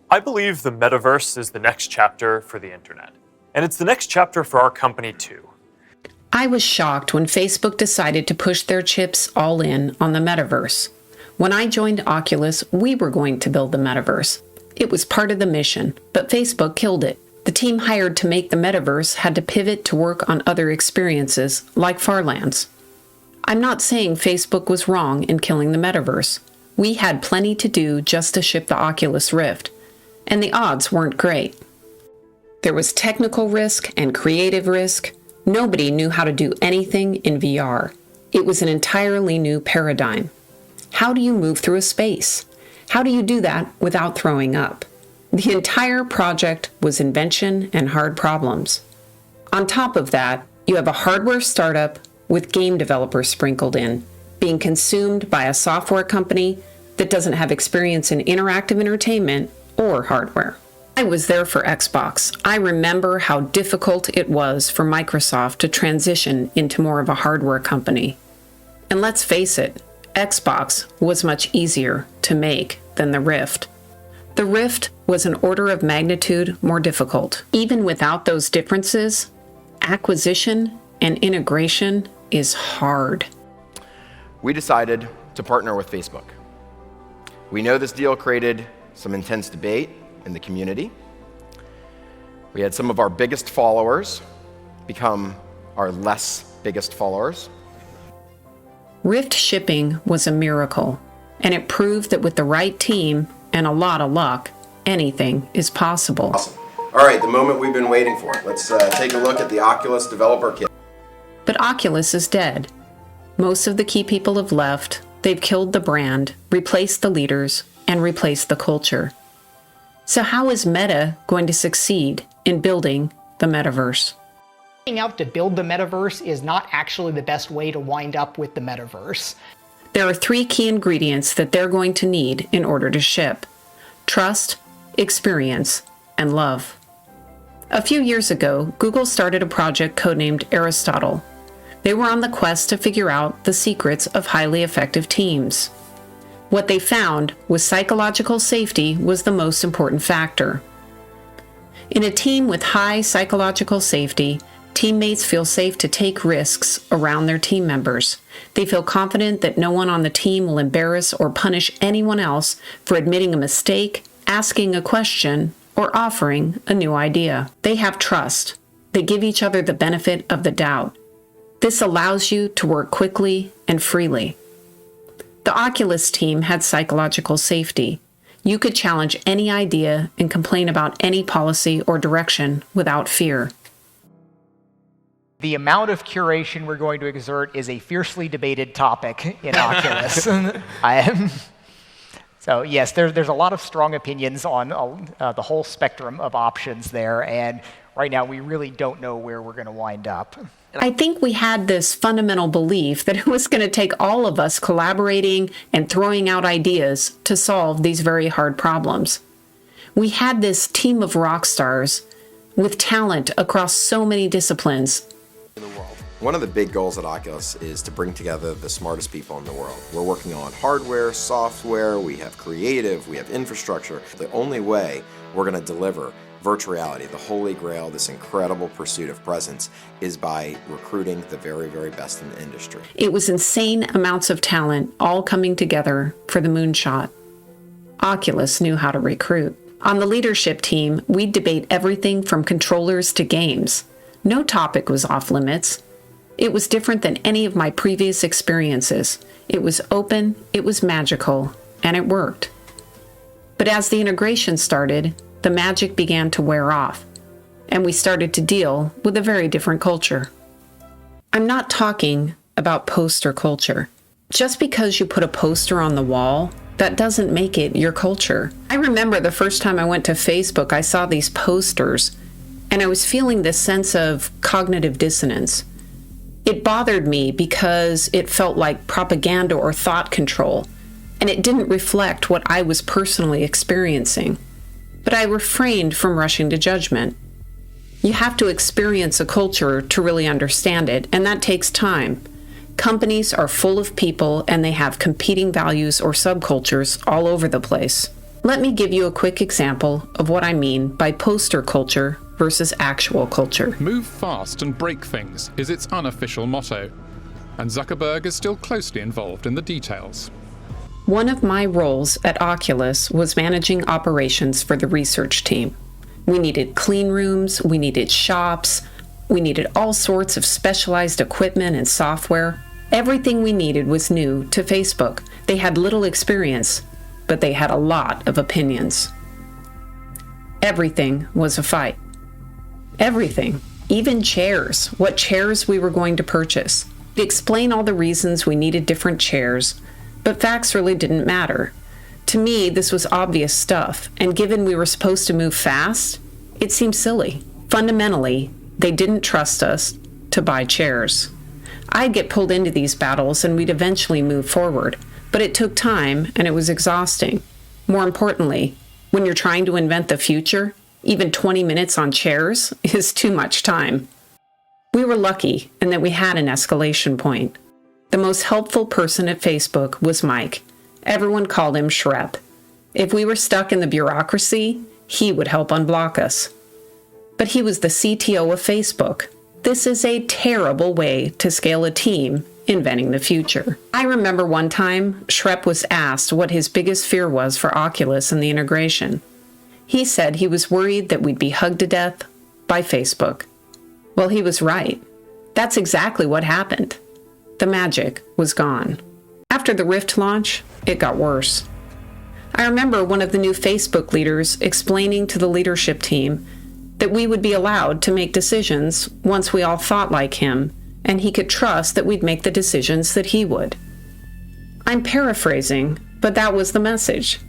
I believe the metaverse is the next chapter for the internet. And it's the next chapter for our company too. I was shocked when Facebook decided to push their chips all in on the metaverse. When I joined Oculus, we were going to build the metaverse. It was part of the mission, but Facebook killed it. The team hired to make the metaverse had to pivot to work on other experiences, like Farlands. I'm not saying Facebook was wrong in killing the metaverse. We had plenty to do just to ship the Oculus Rift, and the odds weren't great. There was technical risk and creative risk. Nobody knew how to do anything in VR. It was an entirely new paradigm. How do you move through a space? How do you do that without throwing up? The entire project was invention and hard problems. On top of that, you have a hardware startup with game developers sprinkled in, being consumed by a software company that doesn't have experience in interactive entertainment or hardware. I was there for Xbox. I remember how difficult it was for Microsoft to transition into more of a hardware company. And let's face it, Xbox was much easier to make than the Rift. The Rift was an order of magnitude more difficult. Even without those differences, acquisition and integration is hard. We decided to partner with Facebook. We know this deal created some intense debate in the community. We had some of our biggest followers become our less biggest followers. Rift shipping was a miracle, and it proved that with the right team and a lot of luck, anything is possible. Awesome. All right, the moment we've been waiting for. Let's take a look at the Oculus developer kit. But Oculus is dead. Most of the key people have left. They've killed the brand, replaced the leaders, and replaced the culture. So how is Meta going to succeed in building the metaverse? Setting out to build the metaverse is not actually the best way to wind up with the metaverse. There are 3 key ingredients that they're going to need in order to ship: trust, experience, and love. A few years ago, Google started a project codenamed Aristotle. They were on the quest to figure out the secrets of highly effective teams. What they found was psychological safety was the most important factor. In a team with high psychological safety, teammates feel safe to take risks around their team members. They feel confident that no one on the team will embarrass or punish anyone else for admitting a mistake, asking a question, or offering a new idea. They have trust. They give each other the benefit of the doubt. This allows you to work quickly and freely. The Oculus team had psychological safety. You could challenge any idea and complain about any policy or direction without fear. The amount of curation we're going to exert is a fiercely debated topic in Oculus. So yes, there's a lot of strong opinions on the whole spectrum of options there, and right now we really don't know where we're going to wind up. I think we had this fundamental belief that it was going to take all of us collaborating and throwing out ideas to solve these very hard problems. We had this team of rock stars with talent across so many disciplines. One of the big goals at Oculus is to bring together the smartest people in the world. We're working on hardware, software, we have creative, we have infrastructure. The only way we're going to deliver virtual reality, the holy grail, this incredible pursuit of presence, is by recruiting the very, very best in the industry. It was insane amounts of talent all coming together for the moonshot. Oculus knew how to recruit. On the leadership team, we'd debate everything from controllers to games. No topic was off limits. It was different than any of my previous experiences. It was open, it was magical, and it worked. But as the integration started, the magic began to wear off, and we started to deal with a very different culture. I'm not talking about poster culture. Just because you put a poster on the wall, that doesn't make it your culture. I remember the first time I went to Facebook, I saw these posters, and I was feeling this sense of cognitive dissonance. It bothered me because it felt like propaganda or thought control, and it didn't reflect what I was personally experiencing. But I refrained from rushing to judgment. You have to experience a culture to really understand it, and that takes time. Companies are full of people, and they have competing values or subcultures all over the place. Let me give you a quick example of what I mean by poster culture versus actual culture. Move fast and break things is its unofficial motto, and Zuckerberg is still closely involved in the details. One of my roles at Oculus was managing operations for the research team. We needed clean rooms, we needed shops, we needed all sorts of specialized equipment and software. Everything we needed was new to Facebook. They had little experience, but they had a lot of opinions. Everything was a fight. Everything, even chairs, what chairs we were going to purchase. We explained all the reasons we needed different chairs, but facts really didn't matter. To me, this was obvious stuff, and given we were supposed to move fast, it seemed silly. Fundamentally, they didn't trust us to buy chairs. I'd get pulled into these battles and we'd eventually move forward, but it took time and it was exhausting. More importantly, when you're trying to invent the future, even 20 minutes on chairs is too much time. We were lucky in that we had an escalation point. The most helpful person at Facebook was Mike. Everyone called him Shrep. If we were stuck in the bureaucracy, he would help unblock us. But he was the CTO of Facebook. This is a terrible way to scale a team inventing the future. I remember one time Shrep was asked what his biggest fear was for Oculus and the integration. He said he was worried that we'd be hugged to death by Facebook. Well, he was right. That's exactly what happened. The magic was gone. After the Rift launch, it got worse. I remember one of the new Facebook leaders explaining to the leadership team that we would be allowed to make decisions once we all thought like him, and he could trust that we'd make the decisions that he would. I'm paraphrasing, but that was the message.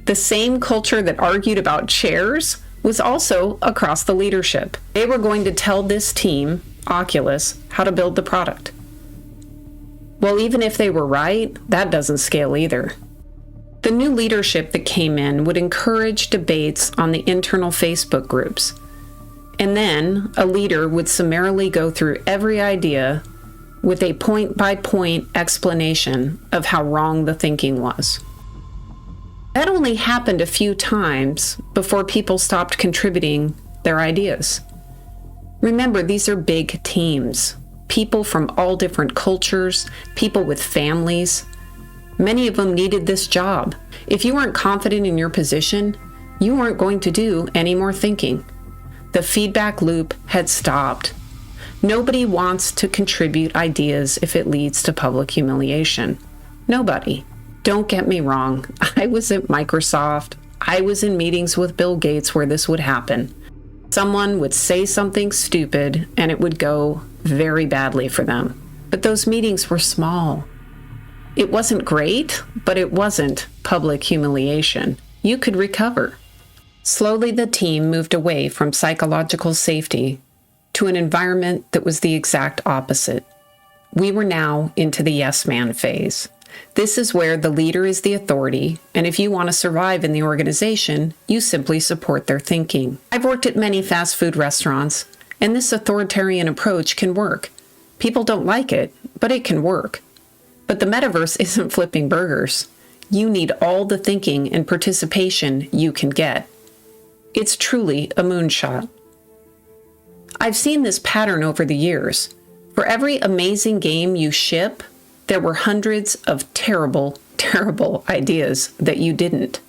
The same culture that argued about chairs was also across the leadership. They were going to tell this team, Oculus, how to build the product. Well, even if they were right, that doesn't scale either. The new leadership that came in would encourage debates on the internal Facebook groups. And then a leader would summarily go through every idea with a point-by-point explanation of how wrong the thinking was. That only happened a few times before people stopped contributing their ideas. Remember, these are big teams, people from all different cultures, people with families. Many of them needed this job. If you weren't confident in your position, you weren't going to do any more thinking. The feedback loop had stopped. Nobody wants to contribute ideas if it leads to public humiliation. Nobody. Don't get me wrong. I was at Microsoft. I was in meetings with Bill Gates where this would happen. Someone would say something stupid and it would go very badly for them. But those meetings were small. It wasn't great, but it wasn't public humiliation. You could recover. Slowly, the team moved away from psychological safety to an environment that was the exact opposite. We were now into the yes man phase. This is where the leader is the authority, and if you want to survive in the organization, you simply support their thinking. I've worked at many fast food restaurants, and this authoritarian approach can work. People don't like it, but it can work. But the metaverse isn't flipping burgers. You need all the thinking and participation you can get. It's truly a moonshot. I've seen this pattern over the years. For every amazing game you ship, there were hundreds of terrible, terrible ideas that you didn't.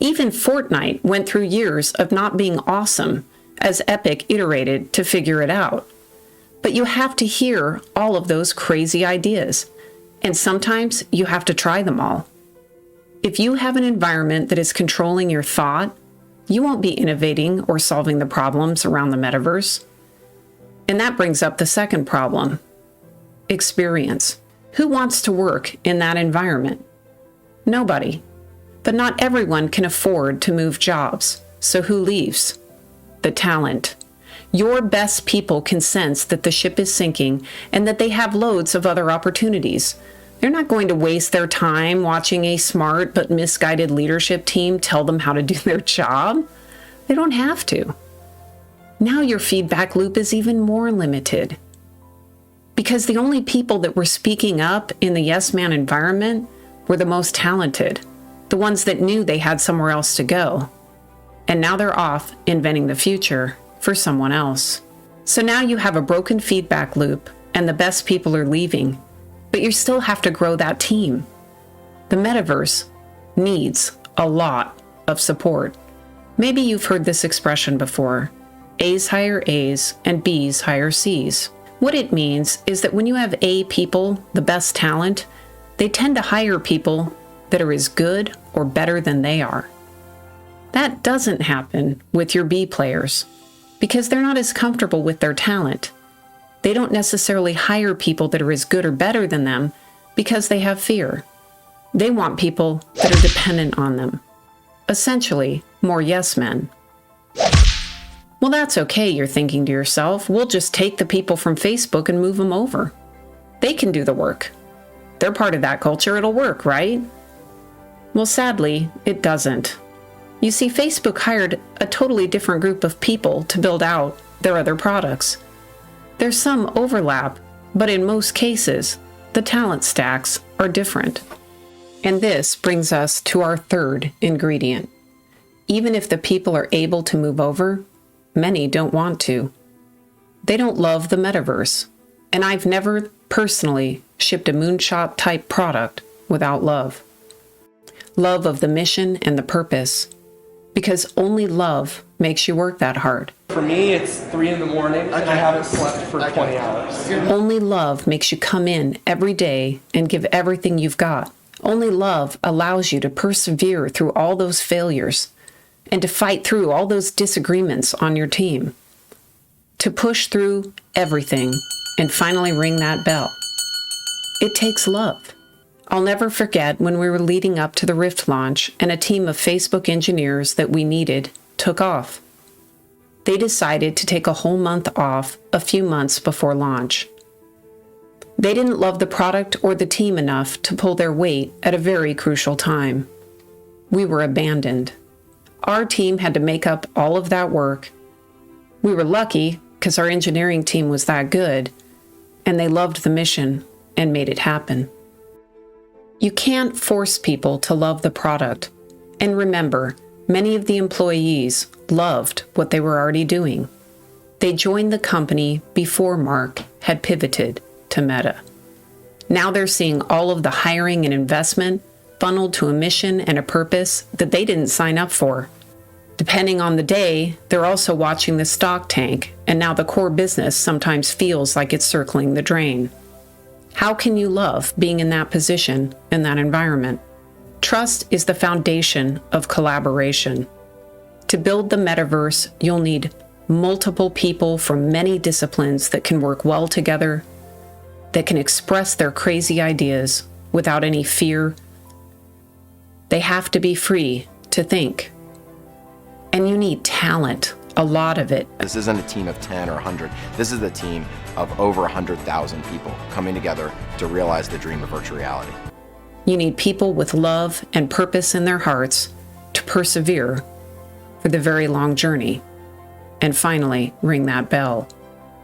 Even Fortnite went through years of not being awesome as Epic iterated to figure it out. But you have to hear all of those crazy ideas, and sometimes you have to try them all. If you have an environment that is controlling your thought, you won't be innovating or solving the problems around the metaverse. And that brings up the second problem: experience. Who wants to work in that environment? Nobody. But not everyone can afford to move jobs. So who leaves? The talent. Your best people can sense that the ship is sinking and that they have loads of other opportunities. They're not going to waste their time watching a smart but misguided leadership team tell them how to do their job. They don't have to. Now your feedback loop is even more limited. Because the only people that were speaking up in the yes man environment were the most talented. the ones that knew they had somewhere else to go. And now they're off inventing the future for someone else. So now you have a broken feedback loop and the best people are leaving, but you still have to grow that team. The metaverse needs a lot of support. Maybe you've heard this expression before: A's hire A's and B's hire C's. What it means is that when you have A people, the best talent, they tend to hire people that are as good or better than they are. That doesn't happen with your B players because they're not as comfortable with their talent. They don't necessarily hire people that are as good or better than them because they have fear. They want people that are dependent on them. Essentially, more yes men. Well, that's okay, you're thinking to yourself. We'll just take the people from Facebook and move them over. They can do the work. They're part of that culture, it'll work, right? Well, sadly, it doesn't. You see, Facebook hired a totally different group of people to build out their other products. There's some overlap, but in most cases, the talent stacks are different. And this brings us to our third ingredient. Even if the people are able to move over, many don't want to. They don't love the metaverse. And I've never personally shipped a moonshot type product without love. Love of the mission and the purpose. Because only love makes you work that hard. For me, it's 3 in the morning and I haven't slept for 20 hours. Only love makes you come in every day and give everything you've got. Only love allows you to persevere through all those failures and to fight through all those disagreements on your team. To push through everything and finally ring that bell. It takes love. I'll never forget when we were leading up to the Rift launch and a team of Facebook engineers that we needed took off. They decided to take a whole month off a few months before launch. They didn't love the product or the team enough to pull their weight at a very crucial time. We were abandoned. Our team had to make up all of that work. We were lucky because our engineering team was that good, and they loved the mission and made it happen. You can't force people to love the product. And remember, many of the employees loved what they were already doing. They joined the company before Mark had pivoted to Meta. Now they're seeing all of the hiring and investment funneled to a mission and a purpose that they didn't sign up for. Depending on the day, they're also watching the stock tank, and now the core business sometimes feels like it's circling the drain. How can you love being in that position, in that environment? Trust is the foundation of collaboration. To build the metaverse, you'll need multiple people from many disciplines that can work well together, that can express their crazy ideas without any fear. They have to be free to think. And you need talent, a lot of it. This isn't a team of 10 or 100. This is a team of over 100,000 people coming together to realize the dream of virtual reality. You need people with love and purpose in their hearts to persevere for the very long journey. And finally, ring that bell.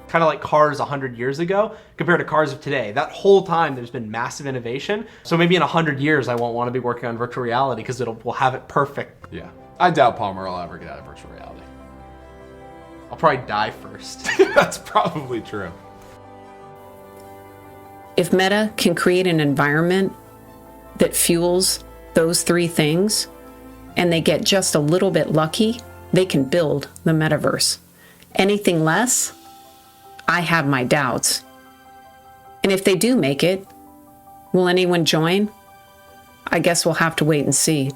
Kind of like cars 100 years ago compared to cars of today. That whole time there's been massive innovation. So maybe in 100 years I won't want to be working on virtual reality because we'll have it perfect. Yeah. I doubt Palmer will ever get out of virtual reality. I'll probably die first. That's probably true. If Meta can create an environment that fuels those three things, and they get just a little bit lucky, they can build the metaverse. Anything less, I have my doubts. And if they do make it, will anyone join? I guess we'll have to wait and see.